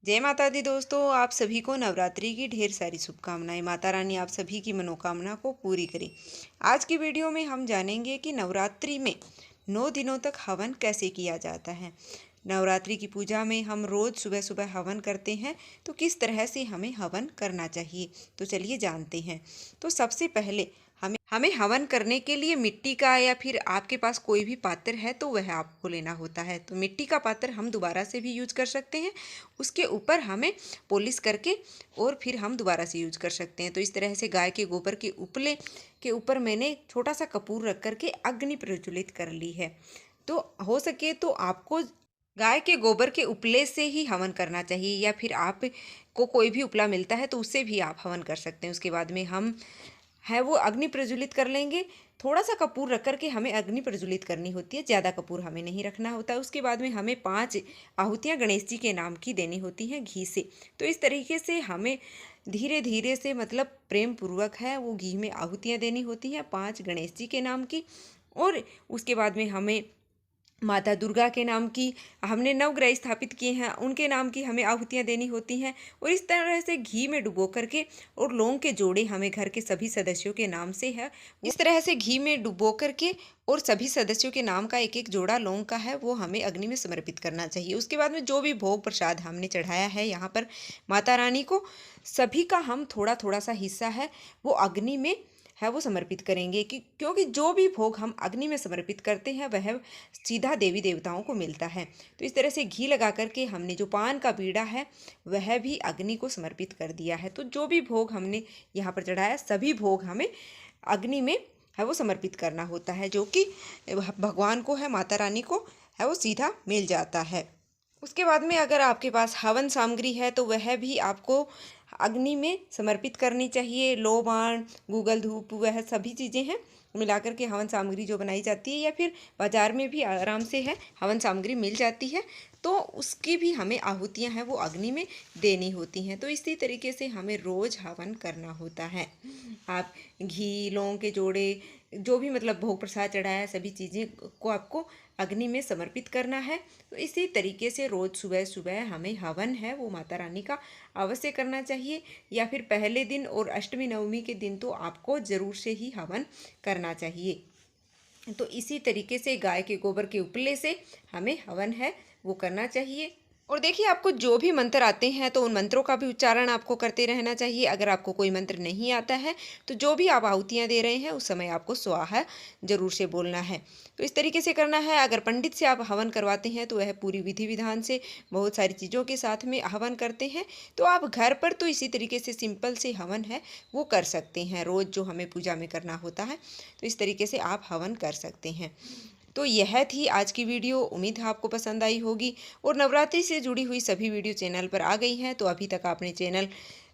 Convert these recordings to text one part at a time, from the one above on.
जय माता दी दोस्तों, आप सभी को नवरात्रि की ढेर सारी शुभकामनाएं। माता रानी आप सभी की मनोकामना को पूरी करे। आज की वीडियो में हम जानेंगे कि नवरात्रि में 9 दिनों तक हवन कैसे किया जाता है। नवरात्रि की पूजा में हम रोज़ सुबह सुबह हवन करते हैं, तो किस तरह से हमें हवन करना चाहिए, तो चलिए जानते हैं। तो सबसे पहले हमें हवन करने के लिए मिट्टी का या फिर आपके पास कोई भी पात्र है तो वह आपको लेना होता है। तो मिट्टी का पात्र हम दोबारा से भी यूज कर सकते हैं, उसके ऊपर हमें पॉलिश करके और फिर हम दोबारा से यूज कर सकते हैं। तो इस तरह से गाय के गोबर के उपले के ऊपर मैंने छोटा सा कपूर रख करके अग्नि प्रज्वलित कर ली है। तो हो सके तो आपको गाय के गोबर के उपले से ही हवन करना चाहिए, या फिर आप को कोई भी उपला मिलता है तो उससे भी आप हवन कर सकते हैं। उसके बाद में हम है वो अग्नि प्रज्वलित कर लेंगे। थोड़ा सा कपूर रख करके हमें अग्नि प्रज्वलित करनी होती है, ज़्यादा कपूर हमें नहीं रखना होता है। उसके बाद में हमें 5 आहुतियाँ गणेश जी के नाम की देनी होती हैं घी से। तो इस तरीके से हमें धीरे धीरे से मतलब प्रेम पूर्वक है वो घी में आहुतियाँ देनी होती हैं 5 गणेश जी के नाम की। और उसके बाद में हमें माता दुर्गा के नाम की, हमने नवग्रह स्थापित किए हैं उनके नाम की हमें आहुतियाँ देनी होती हैं। और इस तरह से घी में डुबो करके और लौंग के जोड़े हमें घर के सभी सदस्यों के नाम से है, इस तरह से घी में डुबो करके और सभी सदस्यों के नाम का एक एक जोड़ा लौंग का है वो हमें अग्नि में समर्पित करना चाहिए। उसके बाद में जो भी भोग प्रसाद हमने चढ़ाया है यहाँ पर माता रानी को, सभी का हम थोड़ा थोड़ा सा हिस्सा है वो अग्नि में है वो समर्पित करेंगे, कि क्योंकि जो भी भोग हम अग्नि में समर्पित करते हैं वह सीधा देवी देवताओं को मिलता है। तो इस तरह से घी लगा करके हमने जो पान का बीड़ा है वह भी अग्नि को समर्पित कर दिया है। तो जो भी भोग हमने यहाँ पर चढ़ाया सभी भोग हमें अग्नि में है वो समर्पित करना होता है, जो कि भगवान को है माता रानी को है वो सीधा मिल जाता है। उसके बाद में अगर आपके पास हवन सामग्री है तो वह भी आपको अग्नि में समर्पित करनी चाहिए। लो बाण, गूगल धूप, वह सभी चीज़ें हैं मिलाकर के हवन सामग्री जो बनाई जाती है, या फिर बाज़ार में भी आराम से है हवन सामग्री मिल जाती है, तो उसकी भी हमें आहुतियाँ हैं वो अग्नि में देनी होती हैं। तो इसी तरीके से हमें रोज़ हवन करना होता है। आप घी, लौंग के जोड़े, जो भी मतलब भोग प्रसाद चढ़ाया सभी चीज़ें को आपको अग्नि में समर्पित करना है। तो इसी तरीके से रोज़ सुबह सुबह हमें हवन है वो माता रानी का अवश्य करना चाहिए, या फिर पहले दिन और अष्टमी नवमी के दिन तो आपको ज़रूर से ही हवन करना चाहिए। तो इसी तरीके से गाय के गोबर के उपले से हमें हवन है वो करना चाहिए। और देखिए, आपको जो भी मंत्र आते हैं तो उन मंत्रों का भी उच्चारण आपको करते रहना चाहिए। अगर आपको कोई मंत्र नहीं आता है तो जो भी आप आहुतियाँ दे रहे हैं उस समय आपको स्वाहा जरूर से बोलना है। तो इस तरीके से करना है। अगर पंडित से आप हवन करवाते हैं तो वह पूरी विधि विधान से बहुत सारी चीज़ों के साथ में हवन करते हैं। तो आप घर पर तो इसी तरीके से सिंपल से हवन है वो कर सकते हैं, रोज़ जो हमें पूजा में करना होता है। तो इस तरीके से आप हवन कर सकते हैं। तो यह थी आज की वीडियो, उम्मीद है आपको पसंद आई होगी। और नवरात्रि से जुड़ी हुई सभी वीडियो चैनल पर आ गई हैं, तो अभी तक आपने चैनल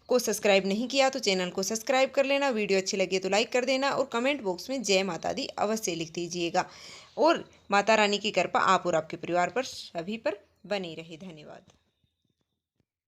को सब्सक्राइब नहीं किया तो चैनल को सब्सक्राइब कर लेना। वीडियो अच्छी लगे तो लाइक कर देना, और कमेंट बॉक्स में जय माता दी अवश्य लिख दीजिएगा। और माता रानी की कृपा आप और आपके परिवार पर सभी पर बनी रहे। धन्यवाद।